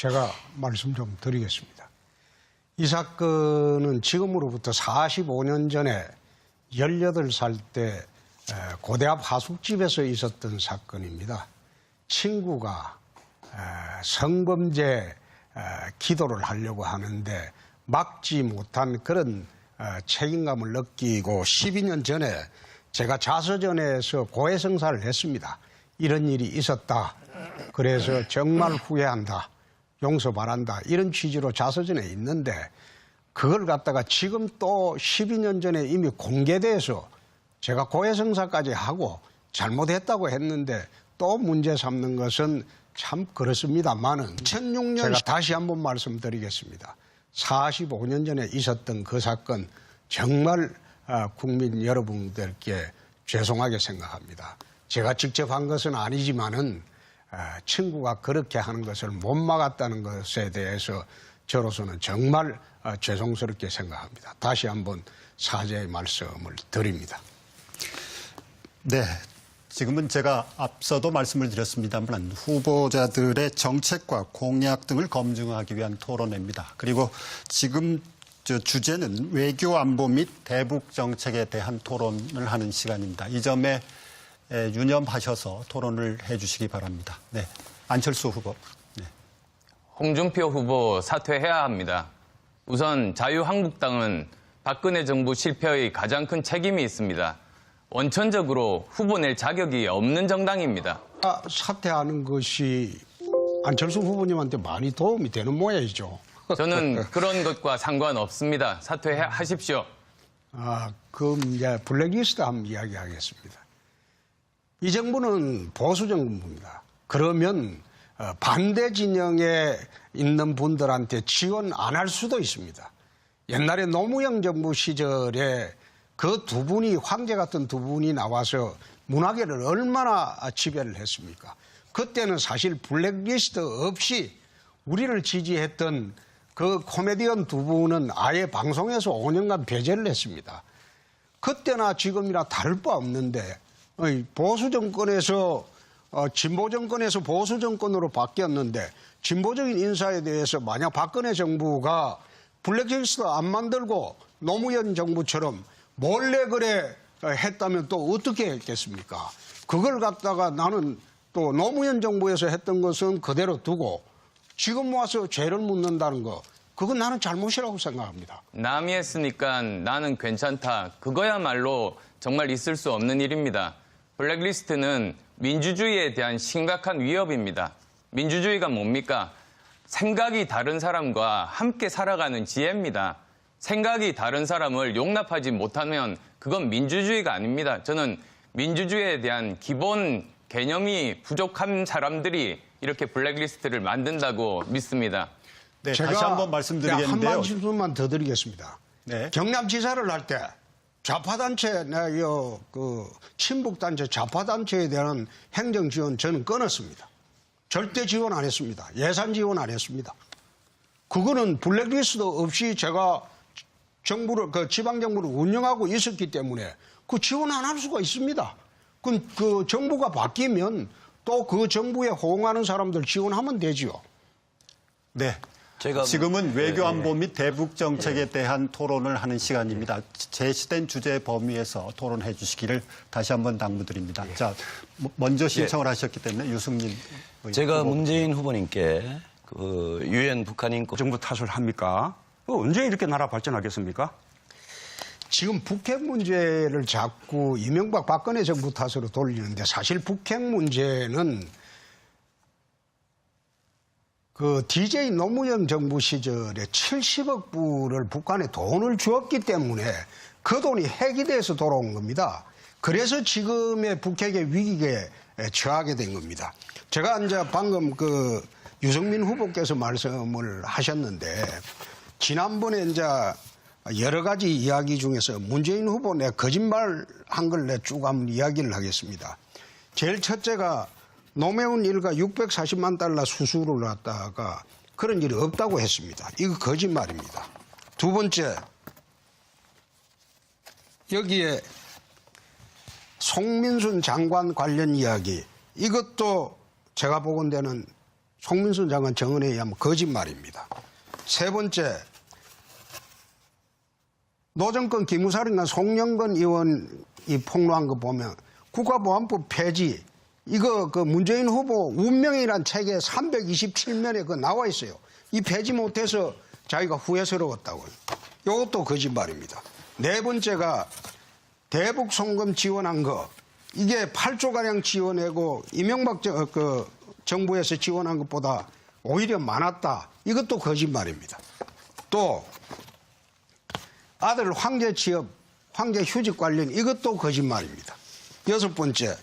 제가 말씀 좀 드리겠습니다. 이 사건은 지금으로부터 45년 전에 18살 때 고대 앞 하숙집에서 있었던 사건입니다. 친구가 성범죄 기도를 하려고 하는데 막지 못한 그런 책임감을 느끼고 12년 전에 제가 자서전에서 고해성사를 했습니다. 이런 일이 있었다. 그래서 정말 후회한다. 용서 바란다. 이런 취지로 자서전에 있는데 그걸 갖다가 지금 또 12년 전에 이미 공개돼서 제가 고해성사까지 하고 잘못했다고 했는데 또 문제 삼는 것은 참 그렇습니다만은 2006년 제가 다시 한번 말씀드리겠습니다. 45년 전에 있었던 그 사건 정말 국민 여러분들께 죄송하게 생각합니다. 제가 직접 한 것은 아니지만은 친구가 그렇게 하는 것을 못 막았다는 것에 대해서 저로서는 정말 죄송스럽게 생각합니다. 다시 한번 사죄의 말씀을 드립니다. 네. 지금은 제가 앞서도 말씀을 드렸습니다만 후보자들의 정책과 공약 등을 검증하기 위한 토론회입니다. 그리고 지금 주제는 외교 안보 및 대북 정책에 대한 토론을 하는 시간입니다. 이 점에 유념하셔서 토론을 해 주시기 바랍니다. 네. 안철수 후보. 네. 홍준표 후보 사퇴해야 합니다. 우선 자유한국당은 박근혜 정부 실패의 가장 큰 책임이 있습니다. 원천적으로 후보 낼 자격이 없는 정당입니다. 사퇴하는 것이 안철수 후보님한테 많이 도움이 되는 모양이죠. 저는 그런 것과 상관없습니다. 사퇴하십시오. 그럼 이제 블랙리스트 한번 이야기하겠습니다. 이 정부는 보수 정부입니다. 그러면 반대 진영에 있는 분들한테 지원 안 할 수도 있습니다. 옛날에 노무현 정부 시절에 그 두 분이 황제 같은 두 분이 나와서 문화계를 얼마나 지배를 했습니까? 그때는 사실 블랙리스트 없이 우리를 지지했던 그 코미디언 두 분은 아예 방송에서 5년간 배제를 했습니다. 그때나 지금이나 다를 바 없는데 보수 정권에서 진보 정권에서 보수 정권으로 바뀌었는데 진보적인 인사에 대해서 만약 박근혜 정부가 블랙리스트 안 만들고 노무현 정부처럼 몰래 그래 했다면 또 어떻게 했겠습니까? 그걸 갖다가 나는 또 노무현 정부에서 했던 것은 그대로 두고 지금 와서 죄를 묻는다는 거 그건 나는 잘못이라고 생각합니다. 남이 했으니까 나는 괜찮다. 그거야말로 정말 있을 수 없는 일입니다. 블랙리스트는 민주주의에 대한 심각한 위협입니다. 민주주의가 뭡니까? 생각이 다른 사람과 함께 살아가는 지혜입니다. 생각이 다른 사람을 용납하지 못하면 그건 민주주의가 아닙니다. 저는 민주주의에 대한 기본 개념이 부족한 사람들이 이렇게 블랙리스트를 만든다고 믿습니다. 네, 제가 다시 한번 말씀드리겠는데요. 한 말씀만 더 드리겠습니다. 네. 경남지사를 할 때 좌파단체, 친북단체, 좌파단체에 대한 행정지원 저는 끊었습니다. 절대 지원 안 했습니다. 예산 지원 안 했습니다. 그거는 블랙리스트 없이 제가 지방정부를 운영하고 있었기 때문에 그 지원 안 할 수가 있습니다. 그 정부가 바뀌면 또 그 정부에 호응하는 사람들 지원하면 되지요. 네. 지금은 외교 안보 및 대북 정책에 대한 토론을 하는 시간입니다. 제시된 주제 범위에서 토론해 주시기를 다시 한번 당부드립니다. 자, 먼저 신청을 하셨기 때문에 유승민 의원. 제가 문재인 후보님께 그 유엔 북한 인권 정부 탓을 합니까? 언제 이렇게 나라 발전하겠습니까? 지금 북핵 문제를 자꾸 이명박 박근혜 정부 탓으로 돌리는데 사실 북핵 문제는 그 DJ 노무현 정부 시절에 70억 불을 북한에 돈을 주었기 때문에 그 돈이 핵이 돼서 돌아온 겁니다. 그래서 지금의 북핵의 위기에 처하게 된 겁니다. 제가 이제 방금 그 유승민 후보께서 말씀을 하셨는데 지난번에 이제 여러 가지 이야기 중에서 문재인 후보 내 거짓말 한 걸 내 쭉 한번 이야기를 하겠습니다. 제일 첫째가 노무현 일가 640만 달러 수수를 갖다가 그런 일이 없다고 했습니다. 이거 거짓말입니다. 두 번째, 여기에 송민순 장관 관련 이야기, 이것도 제가 보건대는 송민순 장관 증언에 의하면 거짓말입니다. 세 번째, 노정권 기무사령관 송영건 의원이 폭로한 거 보면 국가보안법 폐지, 이거 그 문재인 후보 운명이란 책에 327면에 그 나와 있어요. 이 폐지 못해서 자기가 후회스러웠다고요. 이것도 거짓말입니다. 네 번째가 대북 송금 지원한 거, 이게 8조가량 지원하고 이명박 정부에서 지원한 것보다 오히려 많았다. 이것도 거짓말입니다. 또 아들 황제 취업, 황제 휴직 관련, 이것도 거짓말입니다. 여섯 번째,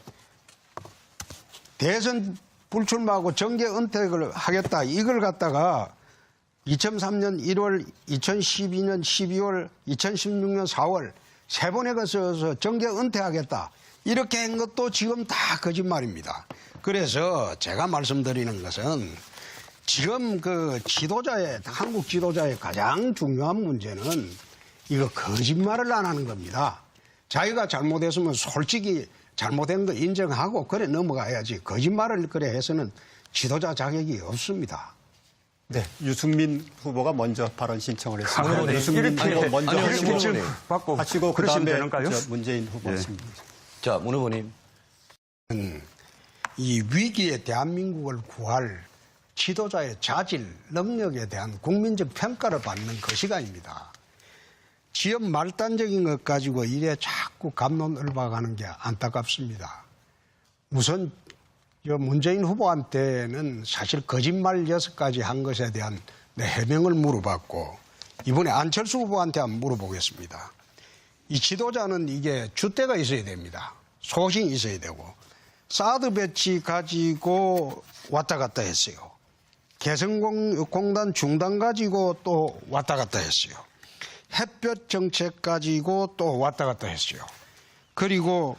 대선 불출마하고 정계 은퇴를 하겠다. 이걸 갖다가 2003년 1월, 2012년 12월, 2016년 4월 세 번에 걸쳐서 정계 은퇴하겠다. 이렇게 한 것도 지금 다 거짓말입니다. 그래서 제가 말씀드리는 것은 지금 그 지도자의, 한국 지도자의 가장 중요한 문제는 이거 거짓말을 안 하는 겁니다. 자기가 잘못했으면 솔직히 잘못된 거 인정하고 그래 넘어가야지. 거짓말을 그래 해서는 지도자 자격이 없습니다. 네, 유승민 후보가 먼저 발언 신청을 했습니다. 네. 유승민 후보 먼저 이렇게 받고 하시고 그러시면 그다음에 되는가요? 문재인 후보 하십니다. 자, 문 후보님. 이 위기에 대한민국을 구할 지도자의 자질, 능력에 대한 국민적 평가를 받는 그 시간입니다. 지역 말단적인 것 가지고 이래 자꾸 갑론을박하는 게 안타깝습니다. 우선 문재인 후보한테는 사실 거짓말 6가지 한 것에 대한 해명을 물어봤고, 이번에 안철수 후보한테 한번 물어보겠습니다. 이 지도자는 이게 줏대가 있어야 됩니다. 소신이 있어야 되고, 사드 배치 가지고 왔다 갔다 했어요. 개성공단 중단 가지고 또 왔다 갔다 했어요. 햇볕 정책 가지고 또 왔다 갔다 했어요. 그리고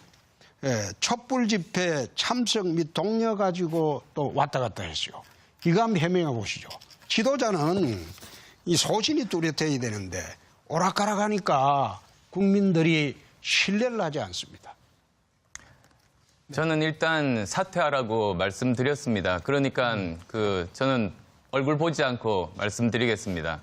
촛불 집회 참석 및 독려 가지고 또 왔다 갔다 했어요. 이거 한번 해명해 보시죠. 지도자는 이 소신이 뚜렷해야 되는데 오락가락하니까 국민들이 신뢰를 하지 않습니다. 저는 일단 사퇴하라고 말씀드렸습니다. 그러니까 저는 얼굴 보지 않고 말씀드리겠습니다.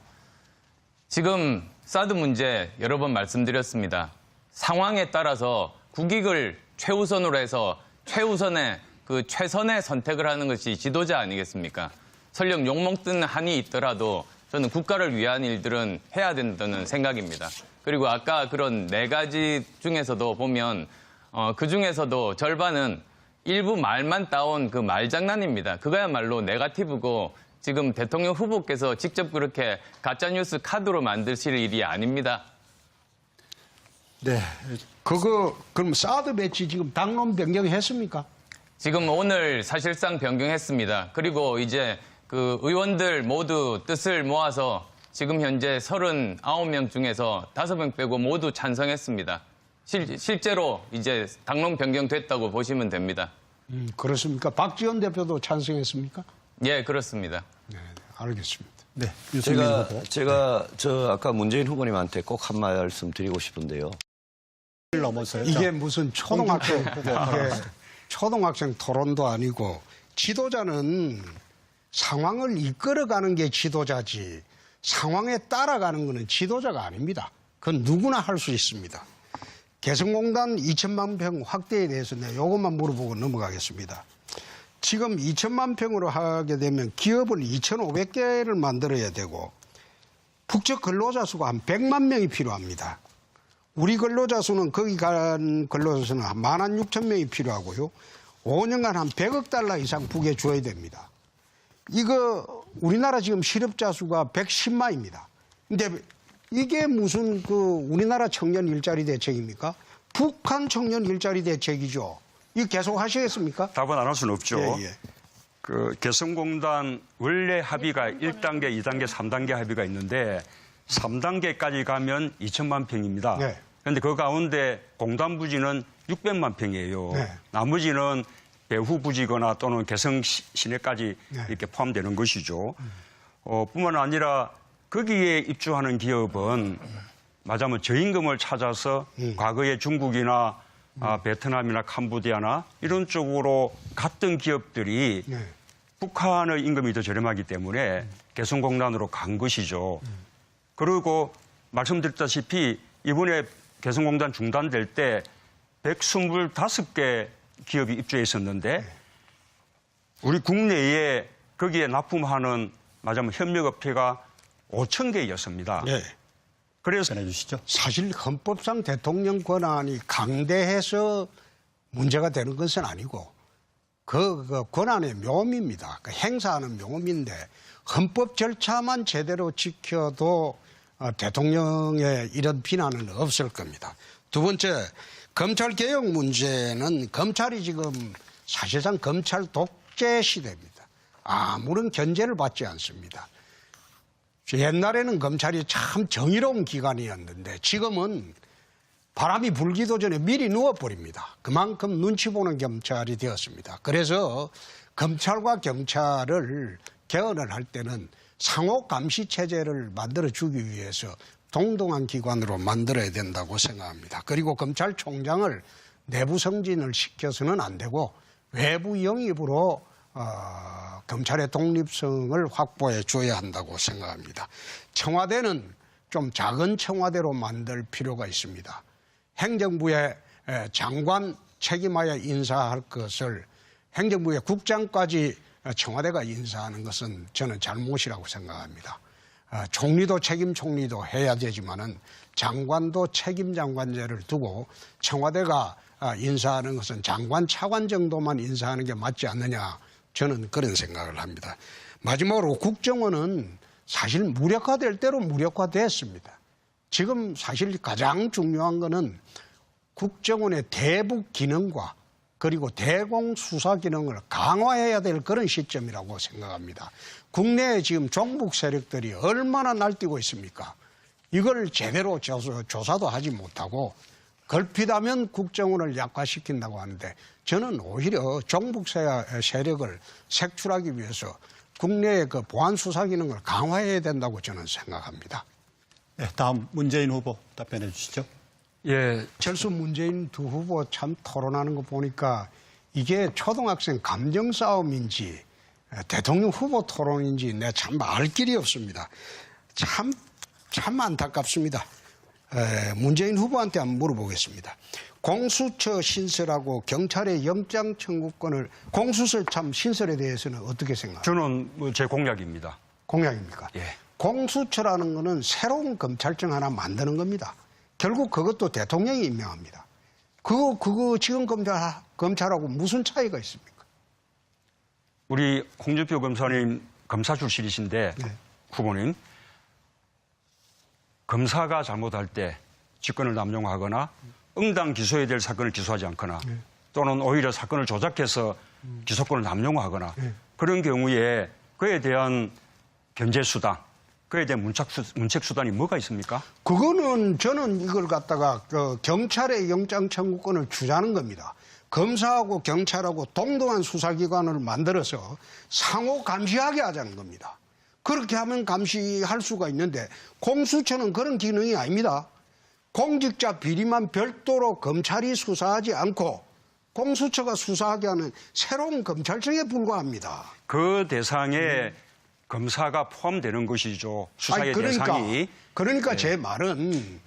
지금 사드 문제 여러 번 말씀드렸습니다. 상황에 따라서 국익을 최우선으로 해서 최우선의 최선의 선택을 하는 것이 지도자 아니겠습니까? 설령 욕먹는 한이 있더라도 저는 국가를 위한 일들은 해야 된다는 생각입니다. 그리고 아까 그런 4가지 중에서도 보면 그 중에서도 절반은 일부 말만 따온 그 말장난입니다. 그거야말로 네거티브고 지금 대통령 후보께서 직접 그렇게 가짜뉴스 카드로 만드실 일이 아닙니다. 네, 그럼 사드 배치 지금 당론 변경했습니까? 지금 오늘 사실상 변경했습니다. 그리고 이제 그 의원들 모두 뜻을 모아서 지금 현재 39명 중에서 5명 빼고 모두 찬성했습니다. 실제로 이제 당론 변경됐다고 보시면 됩니다. 그렇습니까? 박지원 대표도 찬성했습니까? 예, 그렇습니다. 네, 알겠습니다. 네, 유승민 후보. 제가 아까 문재인 후보님한테 꼭 한 말씀 드리고 싶은데요. 넘어서요. 이게 무슨 초등학생 토론도 아니고, 지도자는 상황을 이끌어가는 게 지도자지 상황에 따라가는 것은 지도자가 아닙니다. 그건 누구나 할 수 있습니다. 개성공단 2천만 평 확대에 대해서 내가 이것만 물어보고 넘어가겠습니다. 지금 2천만 평으로 하게 되면 기업을 2,500개를 만들어야 되고 북측 근로자 수가 한 100만 명이 필요합니다. 우리 근로자 수는 거기 간 근로자 수는 한 16,000명이 필요하고요. 5년간 한 100억 달러 이상 북에 줘야 됩니다. 이거 우리나라 지금 실업자 수가 110만입니다. 근데 이게 무슨 우리나라 청년 일자리 대책입니까? 북한 청년 일자리 대책이죠. 이거 계속 하시겠습니까? 답은 안 할 수는 없죠. 예. 개성공단 원래 합의가 1단계, 2단계, 3단계 합의가 있는데 3단계까지 가면 2천만 평입니다. 네. 그런데 그 가운데 공단 부지는 600만 평이에요. 네. 나머지는 배후 부지거나 또는 개성 시내까지 네. 이렇게 포함되는 것이죠. 뿐만 아니라 거기에 입주하는 기업은 말하자면 저임금을 찾아서 과거에 중국이나 베트남이나 캄보디아나 이런 쪽으로 갔던 기업들이 네. 북한의 임금이 더 저렴하기 때문에 개성공단으로 간 것이죠. 그리고 말씀드렸다시피 이번에 개성공단 중단될 때 125개 기업이 입주해 있었는데 우리 국내에 거기에 납품하는 말하자면 협력업체가 5,000개였습니다. 네. 그래서 전해주시죠. 사실 헌법상 대통령 권한이 강대해서 문제가 되는 것은 아니고 그 권한의 묘미입니다. 그 행사하는 묘미인데 헌법 절차만 제대로 지켜도 대통령의 이런 비난은 없을 겁니다. 두 번째, 검찰개혁 문제는 검찰이 지금 사실상 검찰 독재 시대입니다. 아무런 견제를 받지 않습니다. 옛날에는 검찰이 참 정의로운 기관이었는데 지금은 바람이 불기도 전에 미리 누워버립니다. 그만큼 눈치 보는 검찰이 되었습니다. 그래서 검찰과 경찰을 개헌을 할 때는 상호 감시 체제를 만들어주기 위해서 동등한 기관으로 만들어야 된다고 생각합니다. 그리고 검찰총장을 내부 승진을 시켜서는 안 되고 외부 영입으로 검찰의 독립성을 확보해 줘야 한다고 생각합니다. 청와대는 좀 작은 청와대로 만들 필요가 있습니다. 행정부의 장관 책임하에 인사할 것을 행정부의 국장까지 청와대가 인사하는 것은 저는 잘못이라고 생각합니다. 총리도 책임 총리도 해야 되지만은 장관도 책임 장관제를 두고 청와대가 인사하는 것은 장관 차관 정도만 인사하는 게 맞지 않느냐, 저는 그런 생각을 합니다. 마지막으로 국정원은 사실 무력화될 대로 무력화됐습니다. 지금 사실 가장 중요한 거는 국정원의 대북 기능과 그리고 대공 수사 기능을 강화해야 될 그런 시점이라고 생각합니다. 국내에 지금 종북 세력들이 얼마나 날뛰고 있습니까? 이걸 제대로 조사도 하지 못하고 걸핏하면 국정원을 약화시킨다고 하는데 저는 오히려 종북 세력을 색출하기 위해서 국내의 그 보안 수사 기능을 강화해야 된다고 저는 생각합니다. 네, 다음 문재인 후보 답변해 주시죠. 예, 철수 문재인 두 후보 참 토론하는 거 보니까 이게 초등학생 감정 싸움인지 대통령 후보 토론인지 내가 참 알 길이 없습니다. 참 안타깝습니다. 문재인 후보한테 한번 물어보겠습니다. 공수처 신설하고 경찰의 영장 청구권을 공수처 참 신설에 대해서는 어떻게 생각하세요? 저는 제 공약입니다. 공약입니까? 예. 공수처라는 거는 새로운 검찰청 하나 만드는 겁니다. 결국 그것도 대통령이 임명합니다. 그거 지금 검찰하고 무슨 차이가 있습니까? 우리 홍준표 검사님 검사 출신이신데 네. 후보님, 검사가 잘못할 때 직권을 남용하거나 응당 기소해야 될 사건을 기소하지 않거나 또는 오히려 사건을 조작해서 기소권을 남용하거나 그런 경우에 그에 대한 견제수단, 그에 대한 문책수단이 뭐가 있습니까? 그거는 저는 이걸 갖다가 경찰의 영장 청구권을 주자는 겁니다. 검사하고 경찰하고 동등한 수사기관을 만들어서 상호 감시하게 하자는 겁니다. 그렇게 하면 감시할 수가 있는데 공수처는 그런 기능이 아닙니다. 공직자 비리만 별도로 검찰이 수사하지 않고 공수처가 수사하게 하는 새로운 검찰청에 불과합니다. 그 대상에 검사가 포함되는 것이죠. 수사의 대상이. 그러니까 제 말은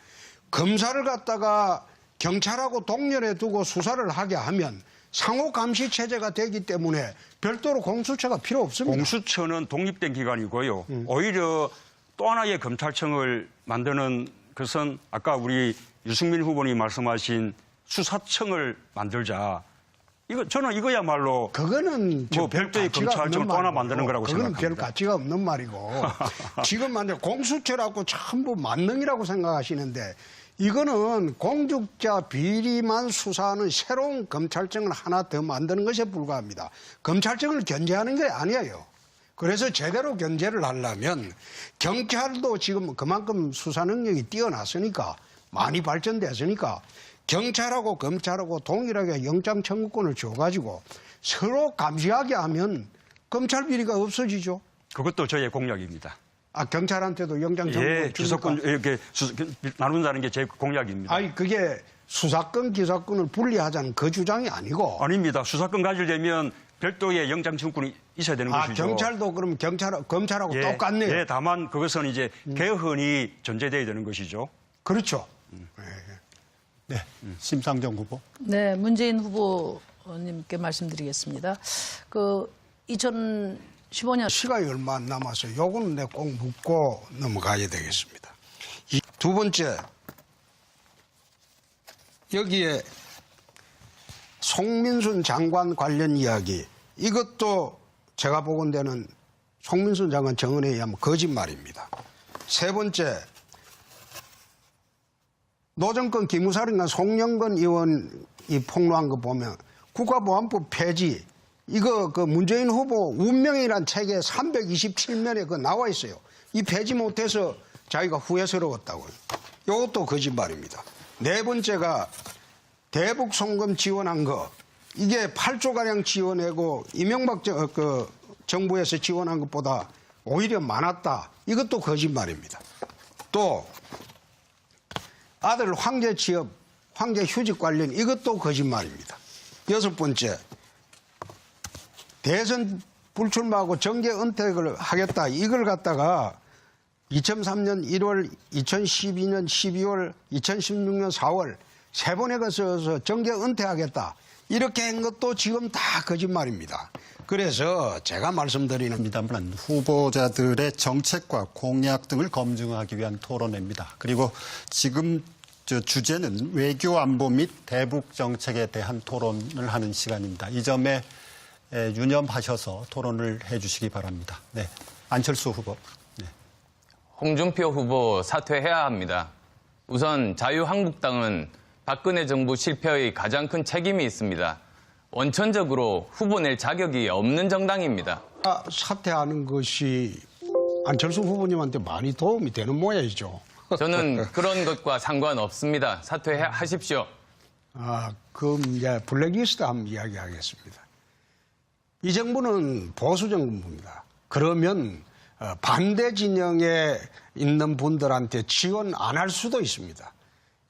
검사를 갖다가 경찰하고 동렬해 두고 수사를 하게 하면 상호 감시 체제가 되기 때문에 별도로 공수처가 필요 없습니다. 공수처는 독립된 기관이고요. 오히려 또 하나의 검찰청을 만드는 것은 아까 우리 유승민 후보님이 말씀하신 수사청을 만들자. 저는 이거야말로 그거는 뭐 별도의 검찰청을 또 하나 만드는 거라고 그거는 생각합니다. 별 가치가 없는 말이고 지금 만약 공수처라고 전부 만능이라고 생각하시는데 이거는 공직자 비리만 수사하는 새로운 검찰청을 하나 더 만드는 것에 불과합니다. 검찰청을 견제하는 게 아니에요. 그래서 제대로 견제를 하려면 경찰도 지금 그만큼 수사 능력이 뛰어났으니까 많이 발전됐으니까 경찰하고 검찰하고 동일하게 영장 청구권을 줘가지고 서로 감시하게 하면 검찰 비리가 없어지죠. 그것도 저의 공약입니다. 경찰한테도 영장 청구권 예, 기소권 이렇게 나눈다는 게 제 공약입니다. 아니 그게 수사권 기소권을 분리하자는 그 주장이 아니고 아닙니다. 수사권 가지려면 별도의 영장 청구권이 있어야 되는 아, 것이죠. 경찰도 그럼 검찰하고 예, 똑같네요. 예, 다만 그것은 이제 개헌이 존재돼야 되는 것이죠. 그렇죠. 네, 심상정 후보. 네, 문재인 후보님께 말씀드리겠습니다. 그 2015년 시간이 얼마 안 남아서 요거는 내가 꼭 묻고 넘어가야 되겠습니다. 두 번째, 여기에 송민순 장관 관련 이야기, 이것도 제가 보건대는 송민순 장관 증언에 의하면 거짓말입니다. 세 번째, 노정권 기무사령관 송영건 의원이 폭로한 거 보면 국가보안법 폐지, 이거 그 문재인 후보 운명이란 책에 327면에 그 나와 있어요. 이 폐지 못해서 자기가 후회스러웠다고요. 이것도 거짓말입니다. 네 번째가 대북 송금 지원한 거, 이게 8조가량 지원하고 이명박 정부에서 지원한 것보다 오히려 많았다. 이것도 거짓말입니다. 또 아들 황제 취업, 황제 휴직 관련, 이것도 거짓말입니다. 여섯 번째, 대선 불출마하고 정계 은퇴를 하겠다. 이걸 갖다가 2003년 1월, 2012년 12월, 2016년 4월 세 번에 걸쳐서 정계 은퇴하겠다. 이렇게 한 것도 지금 다 거짓말입니다. 그래서 제가 말씀드리는 입니다만 후보자들의 정책과 공약 등을 검증하기 위한 토론회입니다. 그리고 지금 주제는 외교 안보 및 대북 정책에 대한 토론을 하는 시간입니다. 이 점에 유념하셔서 토론을 해 주시기 바랍니다. 네, 안철수 후보. 네. 홍준표 후보 사퇴해야 합니다. 우선 자유한국당은 박근혜 정부 실패의 가장 큰 책임이 있습니다. 원천적으로 후보 낼 자격이 없는 정당입니다. 사퇴하는 것이 안철수 후보님한테 많이 도움이 되는 모양이죠. 저는 그런 것과 상관없습니다. 사퇴하십시오. 그럼 이제 블랙리스트 한번 이야기하겠습니다. 이 정부는 보수 정부입니다. 그러면 반대 진영에 있는 분들한테 지원 안 할 수도 있습니다.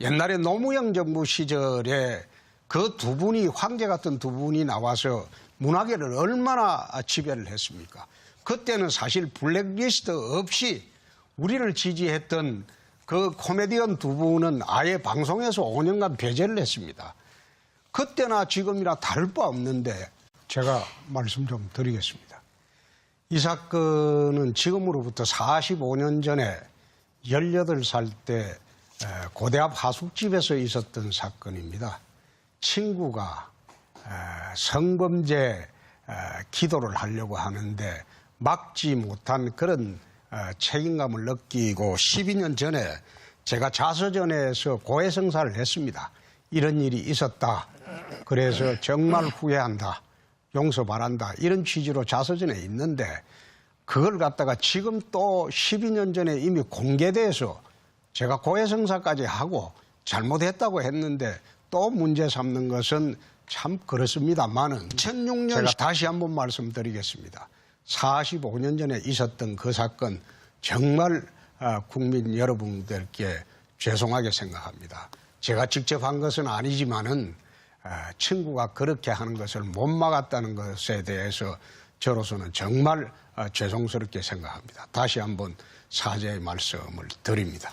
옛날에 노무현 정부 시절에 그 두 분이, 황제 같은 두 분이 나와서 문화계를 얼마나 지배를 했습니까? 그때는 사실 블랙리스트 없이 우리를 지지했던 그 코미디언 두 분은 아예 방송에서 5년간 배제를 했습니다. 그때나 지금이나 다를 바 없는데 제가 말씀 좀 드리겠습니다. 이 사건은 지금으로부터 45년 전에 18살 때 고대 앞 하숙집에서 있었던 사건입니다. 친구가 성범죄 기도를 하려고 하는데 막지 못한 그런 책임감을 느끼고 12년 전에 제가 자서전에서 고해성사를 했습니다. 이런 일이 있었다. 그래서 정말 후회한다. 용서 바란다. 이런 취지로 자서전에 있는데 그걸 갖다가 지금 또 12년 전에 이미 공개돼서 제가 고해성사까지 하고 잘못했다고 했는데 또 문제 삼는 것은 참 그렇습니다만은 2006년 제가 다시 한번 말씀드리겠습니다. 45년 전에 있었던 그 사건 정말 국민 여러분들께 죄송하게 생각합니다. 제가 직접 한 것은 아니지만은 친구가 그렇게 하는 것을 못 막았다는 것에 대해서 저로서는 정말 죄송스럽게 생각합니다. 다시 한번 사죄의 말씀을 드립니다.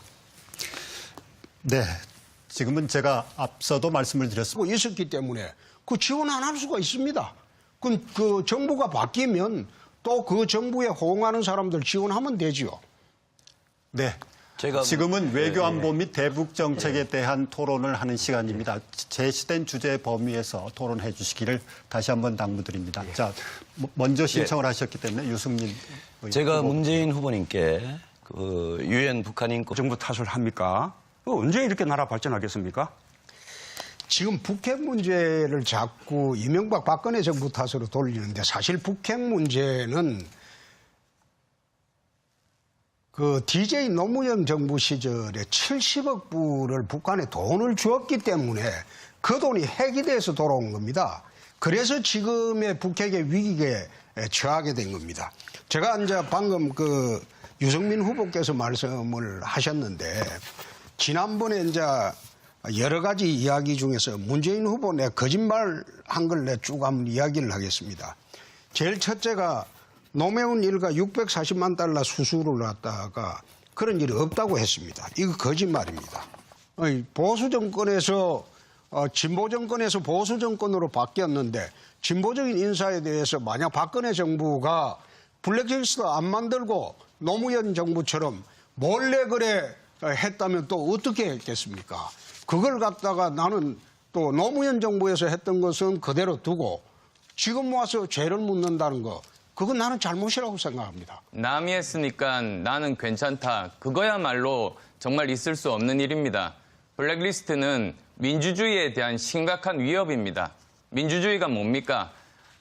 네, 지금은 제가 앞서도 말씀을 드렸습니다. 있었기 때문에 그 지원 안 할 수가 있습니다. 그 정부가 바뀌면 또 그 정부에 호응하는 사람들 지원하면 되죠. 네. 제가 지금은 외교 안보 및 대북 정책에 대한 토론을 하는 시간입니다. 제시된 주제 범위에서 토론해 주시기를 다시 한번 당부드립니다. 자, 먼저 신청을 하셨기 때문에 유승민 의원. 제가 문재인 후보님께 그 유엔 북한 인권 정부 탓을 합니까? 언제 이렇게 나라 발전하겠습니까? 지금 북핵 문제를 자꾸 이명박 박근혜 정부 탓으로 돌리는데 사실 북핵 문제는 그 DJ 노무현 정부 시절에 70억 불을 북한에 돈을 주었기 때문에 그 돈이 핵이 돼서 돌아온 겁니다. 그래서 지금의 북핵의 위기에 처하게 된 겁니다. 제가 이제 방금 그 유승민 후보께서 말씀을 하셨는데 지난번에 이제 여러 가지 이야기 중에서 문재인 후보 내 거짓말 한 걸 내 쭉 한번 이야기를 하겠습니다. 제일 첫째가 노무현 일가 640만 달러 수수를 놨다가 그런 일이 없다고 했습니다. 이거 거짓말입니다. 보수 정권에서 진보 정권에서 보수 정권으로 바뀌었는데 진보적인 인사에 대해서 만약 박근혜 정부가 블랙리스트 안 만들고 노무현 정부처럼 몰래 그래 했다면 또 어떻게 했겠습니까? 그걸 갖다가 나는 또 노무현 정부에서 했던 것은 그대로 두고 지금 와서 죄를 묻는다는 거 그건 나는 잘못이라고 생각합니다. 남이 했으니까 나는 괜찮다. 그거야말로 정말 있을 수 없는 일입니다. 블랙리스트는 민주주의에 대한 심각한 위협입니다. 민주주의가 뭡니까?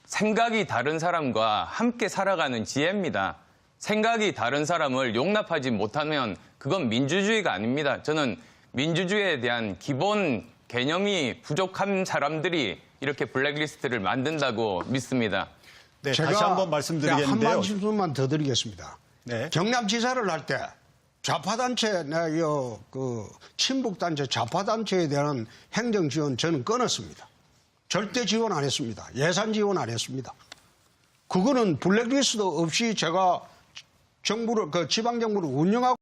생각이 다른 사람과 함께 살아가는 지혜입니다. 생각이 다른 사람을 용납하지 못하면 그건 민주주의가 아닙니다. 저는 민주주의에 대한 기본 개념이 부족한 사람들이 이렇게 블랙리스트를 만든다고 믿습니다. 네, 제가 다시 한번 한 말씀드리겠는데요. 말씀만 더 드리겠습니다. 네. 경남지사를 할 때 좌파단체, 친북단체, 좌파단체에 대한 행정지원 저는 끊었습니다. 절대 지원 안 했습니다. 예산 지원 안 했습니다. 그거는 블랙리스트 없이 제가 정부를, 지방정부를 운영하고